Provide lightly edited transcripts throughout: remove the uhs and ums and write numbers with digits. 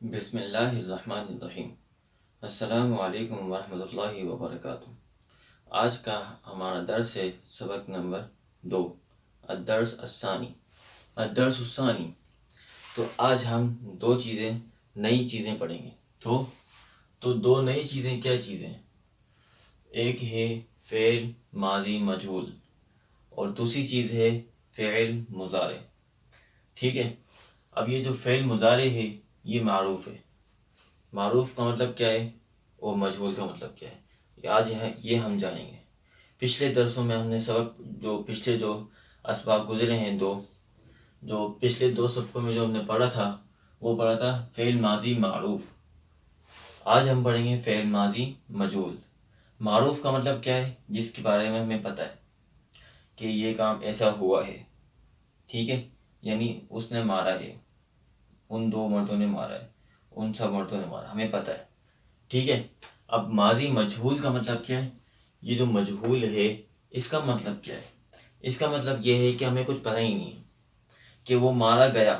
بسم اللہ الرحمن الرحیم۔ السلام علیکم ورحمۃ اللہ وبرکاتہ۔ آج کا ہمارا درس ہے سبق نمبر 2، الدرس الثانی۔ الدرس الثانی، تو آج ہم نئی چیزیں پڑھیں گے۔ تو دو نئی چیزیں کیا چیزیں ہیں؟ ایک ہے فعل ماضی مجہول اور دوسری چیز ہے فعل مضارع۔ ٹھیک ہے، اب یہ جو فعل مضارع ہے یہ معروف ہے۔ معروف کا مطلب کیا ہے اور مجہول کا مطلب کیا ہے، آج یہ ہم جانیں گے۔ پچھلے درسوں میں ہم نے پچھلے جو اسباق گزرے ہیں جو پچھلے 2 سبقوں میں جو ہم نے پڑھا تھا وہ پڑھا تھا فعل ماضی معروف۔ آج ہم پڑھیں گے فعل ماضی مجہول۔ معروف کا مطلب کیا ہے؟ جس کے بارے میں ہمیں پتہ ہے کہ یہ کام ایسا ہوا ہے، ٹھیک ہے، یعنی اس نے مارا ہے، ان 2 مردوں نے مارا ہے، ان سب مردوں نے مارا، ہمیں پتہ ہے، ٹھیک ہے۔ اب ماضی مجہول کا مطلب کیا ہے؟ یہ جو مجہول ہے اس کا مطلب کیا ہے؟ اس کا مطلب یہ ہے کہ ہمیں کچھ پتہ ہی نہیں ہے کہ وہ مارا گیا،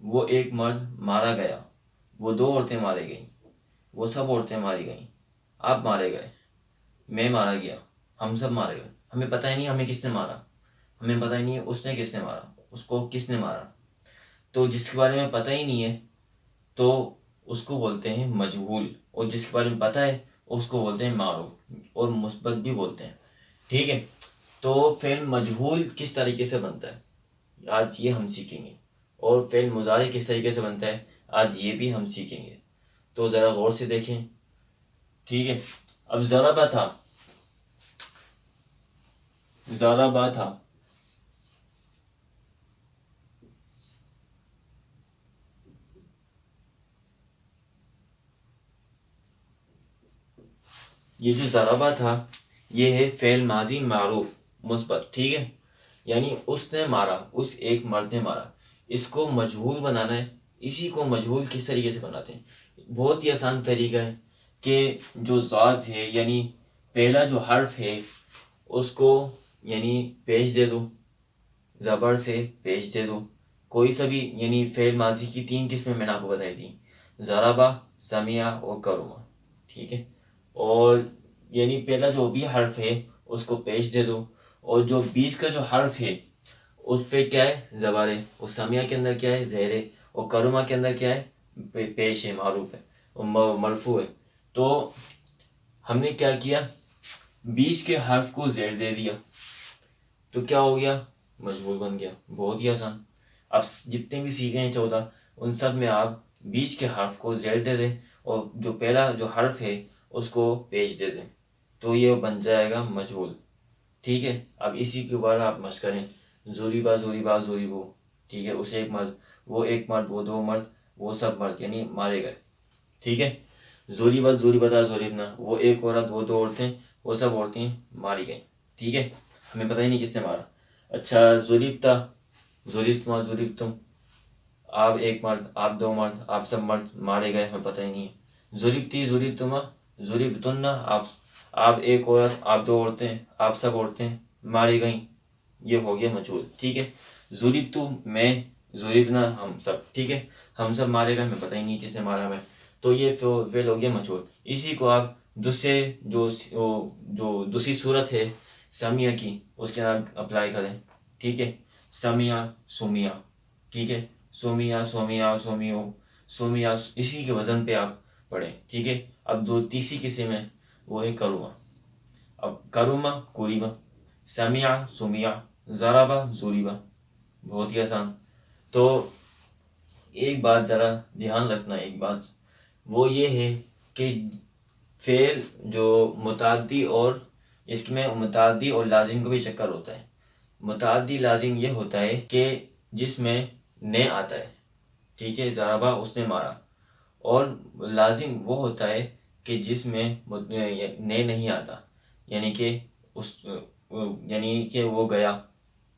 وہ ایک مرد مارا گیا، وہ 2 عورتیں ماری گئیں، وہ سب عورتیں ماری گئیں، آپ مارے گئے، میں مارا گیا، ہم سب مارے گئے، ہمیں پتہ ہی نہیں ہمیں کس نے مارا، ہمیں پتہ ہی نہیں اس نے کس نے مارا، اس کو کس نے مارا۔ تو جس کے بارے میں پتہ ہی نہیں ہے تو اس کو بولتے ہیں مجہول، اور جس کے بارے میں پتہ ہے اس کو بولتے ہیں معروف، اور مثبت بھی بولتے ہیں، ٹھیک ہے۔ تو فعل مجہول کس طریقے سے بنتا ہے آج یہ ہم سیکھیں گے، اور فعل مضارع کس طریقے سے بنتا ہے آج یہ بھی ہم سیکھیں گے۔ تو ذرا غور سے دیکھیں، ٹھیک ہے۔ اب ضربہ تھا، یہ جو ضربہ تھا یہ ہے فعل ماضی معروف مثبت، ٹھیک ہے، یعنی اس نے مارا، اس ایک مرد نے مارا۔ اس کو مجہول بنانا ہے۔ اسی کو مجہول کس طریقے سے بناتے ہیں؟ بہت ہی آسان طریقہ ہے کہ جو ذات ہے یعنی پہلا جو حرف ہے اس کو یعنی پیش دے دو، زبر سے پیش دے دو، کوئی سا بھی، یعنی فعل ماضی کی 3 قسمیں میں نے آپ کو بتائی تھی، ضربہ، سمعہ اور کرما، ٹھیک ہے۔ اور یعنی پہلا جو بھی حرف ہے اس کو پیش دے دو، اور جو بیچ کا جو حرف ہے اس پہ کیا ہے؟ زبر ہے، اور سمعہ کے اندر کیا ہے؟ زیر ہے، اور کرما کے اندر کیا ہے؟ پیش ہے، معروف ہے، مرفوع ہے۔ تو ہم نے کیا کیا؟ بیچ کے حرف کو زیر دے دیا تو کیا ہو گیا؟ مجہول بن گیا۔ بہت ہی آسان۔ اب جتنے بھی سیکھے ہیں 14 ان سب میں آپ بیچ کے حرف کو زیر دے دیں اور جو پہلا جو حرف ہے اس کو پیش دے دیں تو یہ بن جائے گا مجہول، ٹھیک ہے۔ اب اسی کے اوپر آپ مشق کریں، ضریبا ضریبا ضریبو، ٹھیک ہے، اس ایک مرد، وہ ایک مرد، وہ 2 مرد، وہ سب مرد یعنی مارے گئے، ٹھیک ہے۔ ضریبت ضریبتا ضریبنا، وہ ایک عورت، وہ 2 عورتیں، وہ سب عورتیں ماری گئیں، ٹھیک ہے، ہمیں پتہ ہی نہیں کس نے مارا۔ اچھا، ضریبتا ضریبتما ضریبتم، آپ ایک مرد، آپ 2 مرد، آپ سب مرد مارے گئے، ہمیں پتہ ہی نہیں ہے۔ ضریبتی ضریبتما ضریبتن، آپ ایک عورت، آپ 2 عورتیں، آپ سب عورتیں ماری گئیں، یہ ہو گیا مجہول، ٹھیک ہے۔ ضریبتو میں، ضریبنا ہم سب، ٹھیک ہے، ہم سب مارے گئے، ہمیں پتہ ہی نہیں کس نے مارا ہمیں، تو یہ فعل ہو گیا مجہول۔ اسی کو آپ دوسری صورت ہے سمیہ کی، اس کے نام اپلائی کریں، ٹھیک ہے۔ سمیہ سومیہ، ٹھیک ہے، سومیہ سومیہ سومیو سومیہ، اسی کے وزن پہ آپ پڑھیں، ٹھیک ہے۔ اب تیسری قسم ہے وہ ہے کرومہ۔ اب کرومہ کوریمہ، سمیہ سومیہ، ضربہ ضریبہ، بہت ہی آسان۔ تو ایک بات ذرا دھیان رکھنا، ایک بات وہ یہ ہے کہ فعل جو متعدی، اور اس میں متعدی اور لازم کا بھی چکر ہوتا ہے۔ متعدی لازم یہ ہوتا ہے کہ جس میں نے آتا ہے، ٹھیک ہے، ضربہ اس نے مارا، اور لازم وہ ہوتا ہے کہ جس میں نے نہیں آتا، یعنی کہ وہ گیا،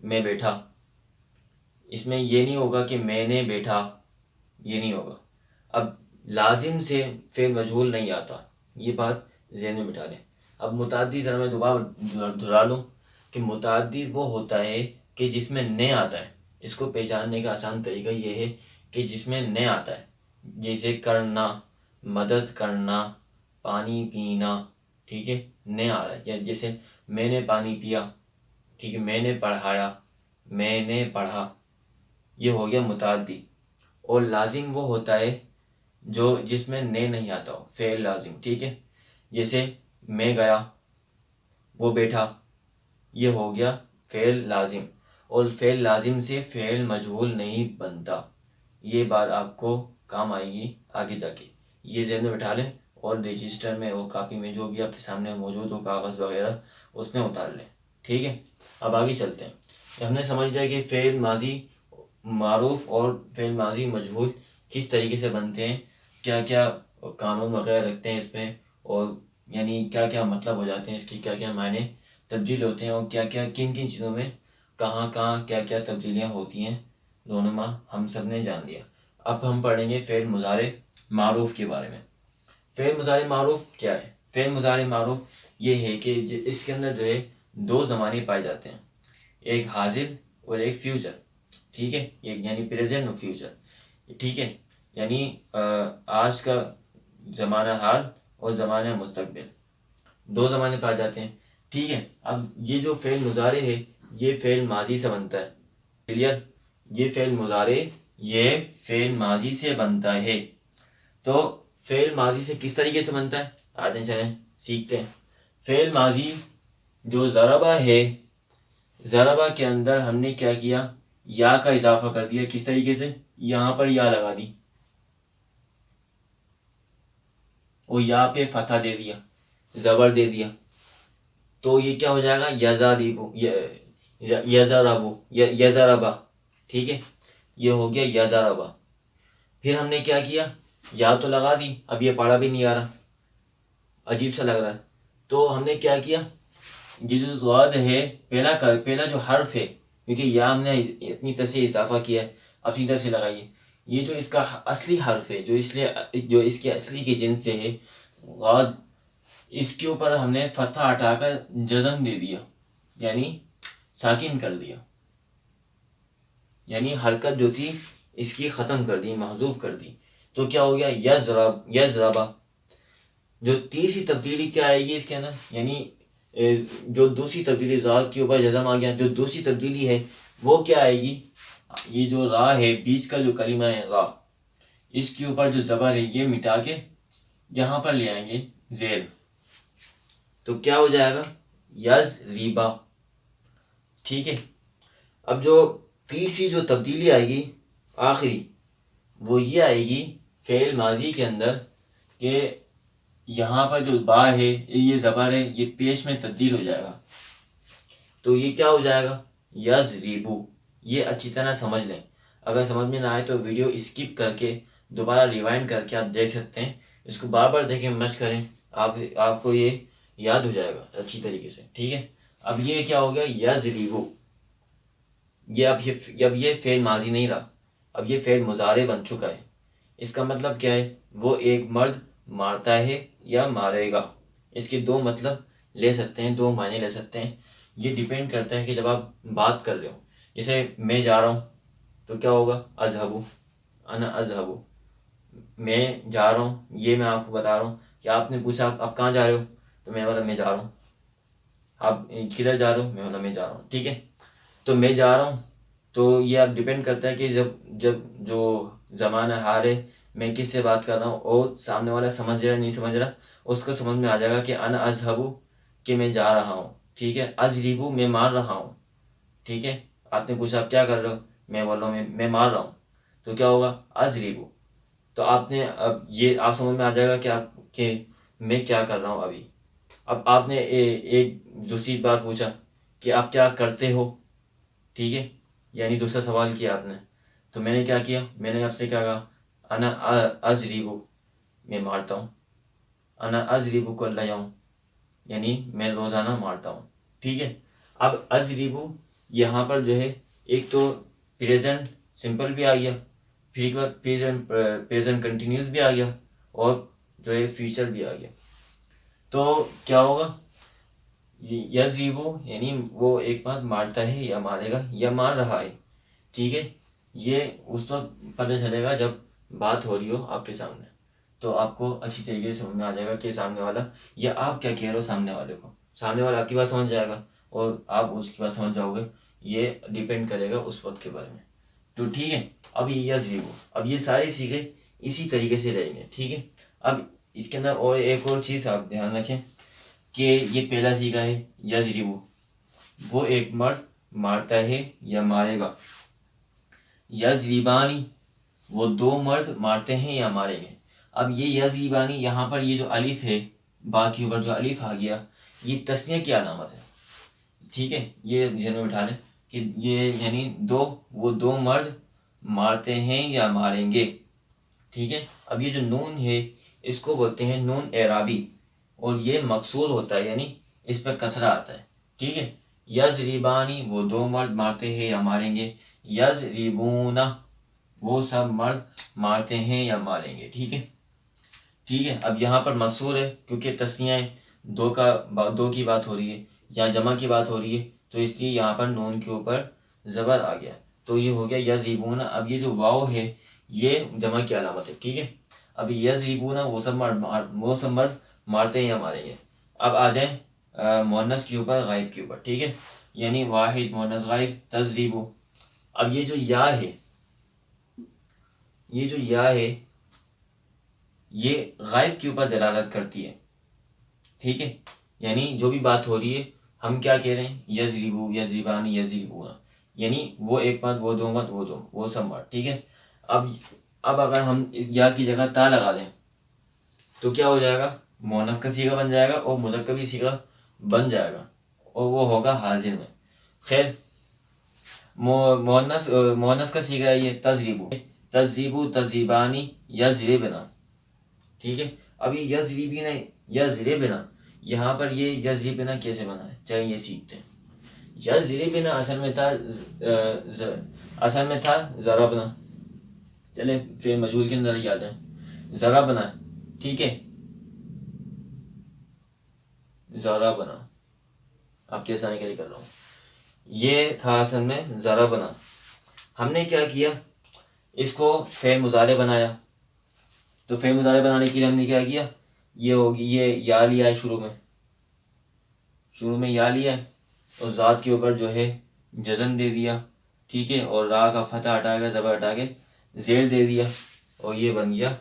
میں بیٹھا، اس میں یہ نہیں ہوگا کہ میں نے بیٹھا، یہ نہیں ہوگا۔ اب لازم سے فعل مجہول نہیں آتا، یہ بات ذہن میں بٹھا لیں۔ اب متعدی ذرا میں دوبارہ دہرا لوں کہ متعدی وہ ہوتا ہے کہ جس میں نے آتا ہے۔ اس کو پہچاننے کا آسان طریقہ یہ ہے کہ جس میں نے آتا ہے، جیسے کرنا، مدد کرنا، پانی پینا، ٹھیک ہے، نے آ رہا ہے. یا جیسے میں نے پانی پیا، ٹھیک ہے، میں نے پڑھایا، میں نے پڑھا، یہ ہو گیا متعدی. اور لازم وہ ہوتا ہے جو جس میں نے نہیں آتا ہو، فعل لازم، ٹھیک ہے. جیسے میں گیا، وہ بیٹھا، یہ ہو گیا فعل لازم. اور فعل لازم سے فعل مجہول نہیں بنتا. یہ بات آپ کو کام آئے گی آگے جا کے. یہ ذہن میں بٹھا لیں اور رجسٹر میں اور کاپی میں جو بھی آپ کے سامنے موجود ہو کاغذ وغیرہ اس میں اتار لیں. ٹھیک ہے، اب آگے چلتے ہیں. ہم نے سمجھ لیا کہ فعل ماضی معروف اور فعل ماضی مجہول کس طریقے سے بنتے ہیں، کیا کیا قانون وغیرہ رکھتے ہیں اس میں، اور یعنی کیا کیا مطلب ہو جاتے ہیں اس کی، کیا کیا معنی تبدیل ہوتے ہیں، اور کیا کیا کن کن چیزوں میں کہاں کہاں کیا کیا تبدیلیاں ہوتی ہیں رونما ہم سب نے جان لیا. اب ہم پڑھیں گے فعل مضارع معروف کے بارے میں. فعل مضارع معروف کیا ہے؟ فعل مضارع معروف یہ ہے کہ اس کے اندر جو ہے دو زمانے پائے جاتے ہیں، ایک حاضر اور ایک فیوچر. ٹھیک ہے، یعنی پریزنٹ اور فیوچر. ٹھیک ہے، یعنی آج کا زمانہ حال اور زمانہ مستقبل، دو زمانے پائے جاتے ہیں. ٹھیک ہے، اب یہ جو فعل مضارع ہے یہ فعل ماضی سے بنتا ہے. کلیئر؟ یہ فعل مضارع یہ فعل ماضی سے بنتا ہے. تو فعل ماضی سے کس طریقے سے بنتا ہے آتے چلیں سیکھتے ہیں. فعل ماضی جو ضربہ ہے، ضربہ کے اندر ہم نے کیا کیا، یا کا اضافہ کر دیا. کس طریقے سے؟ یہاں پر یا لگا دی اور یا پہ فتح دے دیا، زبر دے دیا. تو یہ کیا ہو جائے گا، یزاربو، یزاربو، یزاربا. ٹھیک ہے، یہ ہو گیا یزاربا. پھر ہم نے کیا کیا، یا تو لگا دی، اب یہ پڑھا بھی نہیں آ رہا، عجیب سا لگ رہا ہے. تو ہم نے کیا کیا، یہ جو ضاد ہے پہلا جو حرف ہے، کیونکہ یا ہم نے اپنی طرف سے اضافہ کیا ہے، اپنی طرف سے لگائیے. یہ جو اس کا اصلی حرف ہے، جو اس کی اصلی کی جنس سے ہے غاد، اس کے اوپر ہم نے فتح ہٹا کر جزم دے دیا، یعنی ساکن کر دیا، یعنی حرکت جو تھی اس کی ختم کر دی، محذوف کر دی. تو کیا ہو گیا، یزربا. جو تیسری تبدیلی کیا آئے گی اس کے اندر، یعنی جو دوسری تبدیلی ذات کے اوپر جزم آ گیا، جو دوسری تبدیلی ہے وہ کیا آئے گی، یہ جو را ہے بیچ کا جو کلمہ ہے را، اس کے اوپر جو زبر ہے یہ مٹا کے یہاں پر لے آئیں گے زیر. تو کیا ہو جائے گا، یزریبا. ٹھیک ہے، اب جو تیسری جو تبدیلی آئے گی آخری، وہ یہ آئے گی فعل ماضی کے اندر کہ یہاں پر جو با ہے یہ زبر ہے یہ پیش میں تبدیل ہو جائے گا. تو یہ کیا ہو جائے گا، یزریبو. یہ اچھی طرح سمجھ لیں. اگر سمجھ میں نہ آئے تو ویڈیو اسکپ کر کے دوبارہ ریوائنڈ کر کے آپ دیکھ سکتے ہیں. اس کو بار بار دیکھیں، مشق کریں، آپ کو یہ یاد ہو جائے گا اچھی طریقے سے. ٹھیک ہے، اب یہ کیا ہو گیا، یزریبو. اب یہ فعل ماضی نہیں رہا، اب یہ فعل مضارع بن چکا ہے. اس کا مطلب کیا ہے، وہ ایک مرد مارتا ہے یا مارے گا. اس کے دو مطلب لے سکتے ہیں، دو معنی لے سکتے ہیں. یہ ڈیپینڈ کرتا ہے کہ جب آپ بات کر رہے ہو. جیسے میں جا رہا ہوں تو کیا ہوگا، اذهبو، انا اذهبو. میں جا رہا ہوں، یہ میں آپ کو بتا رہا ہوں کہ آپ نے پوچھا آپ کہاں جا رہے ہو، تو میں بولا میں جا رہا ہوں. آپ کدھر جا رہے ہو، میں بولا میں جا رہا ہوں. ٹھیک ہے، تو میں جا رہا ہوں، تو یہ اب ڈیپینڈ کرتا ہے کہ جب جو زمانہ حال ہے میں کس سے بات کر رہا ہوں اور سامنے والا سمجھ رہا ہے نہیں سمجھ رہا، اس کو سمجھ میں آ جائے گا کہ انا اذهبو کہ میں جا رہا ہوں. ٹھیک ہے، اضربو میں مار رہا ہوں. ٹھیک ہے، آپ نے پوچھا آپ کیا کر رہے ہو، میں بول رہا ہوں میں مار رہا ہوں. تو کیا ہوگا، اضربو. تو آپ نے اب یہ آپ سمجھ میں آ جائے گا کہ میں کیا کر رہا ہوں ابھی. اب آپ نے ایک دوسری بات پوچھا کہ آپ کیا کرتے ہو. ٹھیک ہے، یعنی دوسرا سوال کیا آپ نے. تو میں نے کیا کیا، میں نے آپ سے کیا کہا، انا اضربو میں مارتا ہوں. انا اضربو کل یوم یعنی میں روزانہ مارتا ہوں. ٹھیک ہے، اب اضربو یہاں پر جو ہے ایک تو پریزنٹ سمپل بھی آ گیا، پھر ایک بار پریزنٹ کنٹینیوس بھی آ گیا، اور جو ہے فیوچر بھی آ گیا. تو کیا ہوگا، یضربو یعنی وہ ایک بات مارتا ہے یا مارے گا یا مار رہا ہے. ٹھیک ہے، یہ اس وقت پتہ چلے گا جب بات ہو رہی ہو آپ کے سامنے، تو آپ کو اچھی طریقے سے سمجھ میں آ جائے گا کہ سامنے والا یا آپ کیا کہہ رہے ہو سامنے والے کو، سامنے والا آپ کی بات سمجھ جائے گا اور آپ اس کی بات سمجھ جاؤ گے، یہ ڈیپینڈ کرے گا اس وقت کے بارے میں۔ تو ٹھیک ہے، اب یہ یضربو، اب یہ سارے سیغے اسی طریقے سے رہیں گے، ٹھیک ہے۔ اب اس کے اندر اور ایک اور چیز آپ دھیان رکھیں کہ یہ پہلا سیغہ ہے یضربو، وہ ایک مرد مارتا ہے یا مارے گا، یضربانی وہ دو مرد مارتے ہیں یا ماریں گے۔ اب یہ یضربانی، یہاں پر یہ جو الف ہے، با کے اوپر جو الف آ گیا، یہ تسنیہ کی علامت ہے، ٹھیک ہے۔ یہ ذہن میں بٹھا لیں کہ یہ یعنی وہ دو مرد مارتے ہیں یا ماریں گے، ٹھیک ہے۔ اب یہ جو نون ہے اس کو بولتے ہیں نون اعرابی، اور یہ مکسور ہوتا ہے، یعنی اس پہ کسرہ آتا ہے، ٹھیک ہے۔ یضربانی وہ دو مرد مارتے ہیں یا ماریں گے، یضربون وہ سب مرد مارتے ہیں یا ماریں گے، ٹھیک ہے، ٹھیک ہے۔ اب یہاں پر مکسور ہے کیونکہ تسنیہ ہے، دو کی بات ہو رہی ہے یا جمع کی بات ہو رہی ہے، تو اس لیے یہاں پر نون کے اوپر زبر آ گیا، تو یہ ہو گیا یضربون۔ اب یہ جو واو ہے یہ جمع کی علامت ہے، ٹھیک ہے۔ اب یضربون وہ سب مرد مارتے ہیں یا ماریں گے۔ اب آ جائیں مؤنث کے اوپر، غائب کے اوپر، ٹھیک ہے، یعنی واحد مؤنث غائب تضریبو۔ اب یہ جو یا ہے، یہ غائب کے اوپر دلالت کرتی ہے، ٹھیک ہے، یعنی جو بھی بات ہو رہی ہے ہم کیا کہہ رہے ہیں، یضربو، یضربانی، یضربون، یعنی وہ ایک مرد، وہ دو مرد، وہ سب مرد، ٹھیک ہے۔ اب اگر ہم اس یا کی جگہ تا لگا دیں تو کیا ہو جائے گا، مؤنث کا صیغہ بن جائے گا اور مذکر بھی صیغہ بن جائے گا، اور وہ ہوگا حاضر میں۔ خیر، مؤنث کا صیغہ ہے یہ تضریبو، تضریبو، تضریبانی، یضربنا، ٹھیک ہے۔ اب یہ یضربین، یضربنا، یہاں پر یہ یضربنا کیسے بنا ہے، چلیں یہ سیکھتے ہیں۔ یضربنا اصل میں تھا ضربنا، چلیں فعل مجہول کے اندر ہی آ جائیں، ضربنا، ٹھیک ہے، ضربنا، آپ کیسا نہیں کر رہا ہوں، یہ تھا اصل میں ضربنا۔ ہم نے کیا کیا، اس کو فعل مضارع بنایا، تو فعل مضارع بنانے کے لیے ہم نے کیا کیا، یہ ہوگی، یہ یا لیا ہے، شروع میں یا لیا ہے، اور ذات کے اوپر جو ہے جزم دے دیا، ٹھیک ہے، اور را کا فتح ہٹا کے زبر ہٹا کے زیر دے دیا، اور یہ بن گیا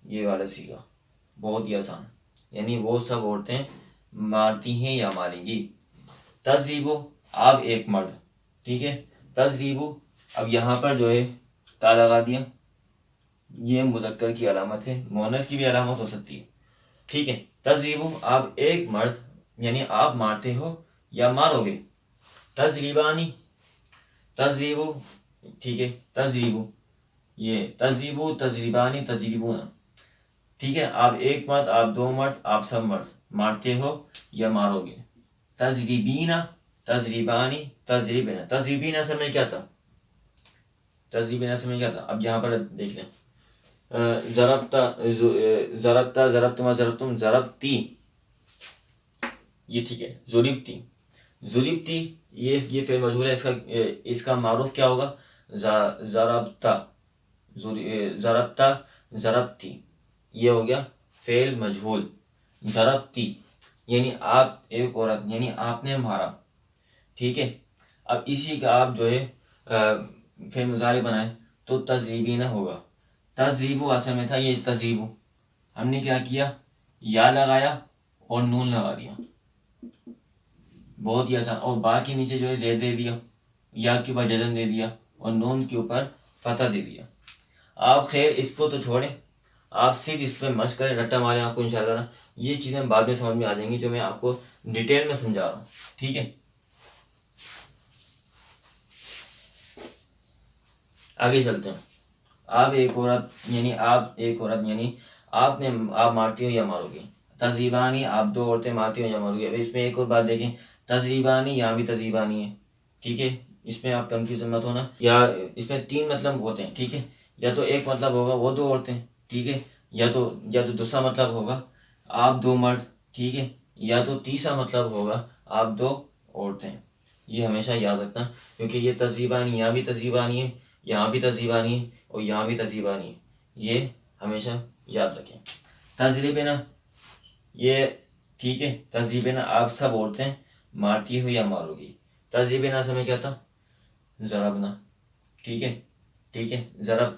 یہ والا صیغہ، بہت ہی آسان، یعنی وہ سب عورتیں مارتی ہیں یا ماریں گی۔ تضریبو، آپ ایک مرد، ٹھیک ہے، تضریبو، اب یہاں پر جو ہے تا لگا دیا، یہ مذکر کی علامت ہے، مؤنث کی بھی علامت ہو سکتی ہے، ٹھیک ہے۔ تضریبو، آپ ایک مرد، یعنی آپ مارتے ہو یا مارو گے۔ تضریبانی، تضریبو، ٹھیک ہے، تضریبو، یہ تضریبو، تضریبانی، تضریبون، ٹھیک ہے، آپ ایک مرد، آپ دو مرد، آپ سب مرد مارتے ہو یا مارو گے۔ تضریبین، تضریبانی، تضریبنا، تضریبین اصل میں کیا تھا، اب یہاں پر دیکھ لیں، ضربتا، ضربتما، ضربتم، ضربتی، یہ ٹھیک ہے، ضربتی، یہ فعل مجہول ہے، اس کا معروف کیا ہوگا، ضربتا، ضربتی، یہ ہو گیا فعل مجہول۔ ضربتی یعنی آپ ایک عورت، یعنی آپ نے مارا، ٹھیک ہے۔ اب اسی کا آپ جو ہے فعل مضارع بنائیں تو تضریبین ہوگا۔ تضریبو اصل میں تھا یہ تضریبو، ہم نے کیا کیا، یا لگایا اور نون لگا دیا، بہت ہی آسان، اور با کے نیچے جو ہے زیر دے دیا، یا کے اوپر جزم دے دیا، اور نون کے اوپر فتح دے دیا۔ آپ خیر اس کو تو چھوڑیں، آپ صرف اس پہ مشق کریں، رٹا ماریں، آپ کو انشاءاللہ یہ چیزیں بعد میں سمجھ میں آ جائیں گی جو میں آپ کو ڈیٹیل میں سمجھا رہا ہوں، ٹھیک ہے۔ آگے چلتے ہیں، آپ ایک عورت، یعنی آپ مارتی ہو یا مارو گے۔ تضریبانی، آپ دو عورتیں مارتی ہو یا مارو گے۔ اب اس میں ایک اور بات دیکھیں، تضریبانی یہاں بھی تضریبانی ہے، ٹھیک ہے، اس میں آپ کنفیوژن مت ہونا، یا اس میں تین مطلب ہوتے ہیں، ٹھیک ہے، یا تو ایک مطلب ہوگا وہ دو عورتیں، ٹھیک ہے، یا تو دوسرا مطلب ہوگا آپ دو مرد، ٹھیک ہے، یا تو تیسرا مطلب ہوگا آپ دو عورتیں، یہ ہمیشہ یاد رکھنا، کیونکہ یہ تضریبانی، یہاں بھی تضریبانی ہے، یہاں بھی تضریبانی ہے، اور یہاں بھی تضریبانی ہے، یہ ہمیشہ یاد رکھیں. تہذیب نا یہ ٹھیک ہے. تہذیب نا آپ سب عورتیں مارتی ہو یا مارو گی. تہذیب نا سے میں کیا تھا؟ ضربنا. ٹھیک ہے. ضرب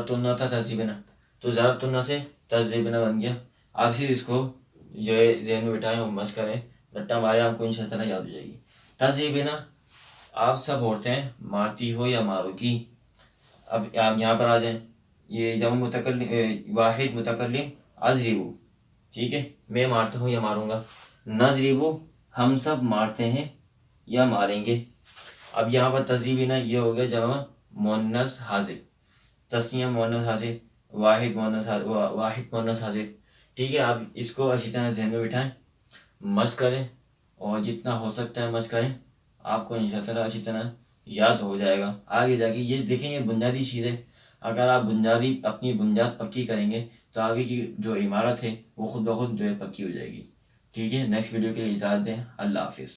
تننا تھا تہذیب نا. تو ضرب تننا سے تہذیب نا بن گیا. آپ صرف اس کو جو ہے ذہن میں بٹھائیں اور مس کریں، رٹا مارے آپ کو ان شاء اللہ یاد ہو جائے گی. تہذیب نا آپ سب عورتیں مارتی ہو یا مارو گی. اب آپ یہاں پر آ جائیں. یہ جمع متکلم واحد متکلم اضربو. ٹھیک ہے، میں مارتا ہوں یا ماروں گا. نضربو ہم سب مارتے ہیں یا ماریں گے. اب یہاں پر تہذیب نا یہ ہو گیا جمع مؤنث حاضر، تسنیہ مؤنث حاضر، واحد مؤنث حاضر. ٹھیک ہے، آپ اس کو اچھی طرح ذہن میں بٹھائیں، مس کریں اور جتنا ہو سکتا ہے مس کریں. آپ کو انشاء اللہ اچھی طرح یاد ہو جائے گا. آگے جا کے یہ دیکھیں، یہ بنیادی چیز ہے. اگر آپ اپنی بنیاد پکی کریں گے تو آگے کی جو عمارت ہے وہ خود بخود جو ہے پکی ہو جائے گی. ٹھیک ہے، نیکسٹ ویڈیو کے لیے اجازت دیں. اللہ حافظ.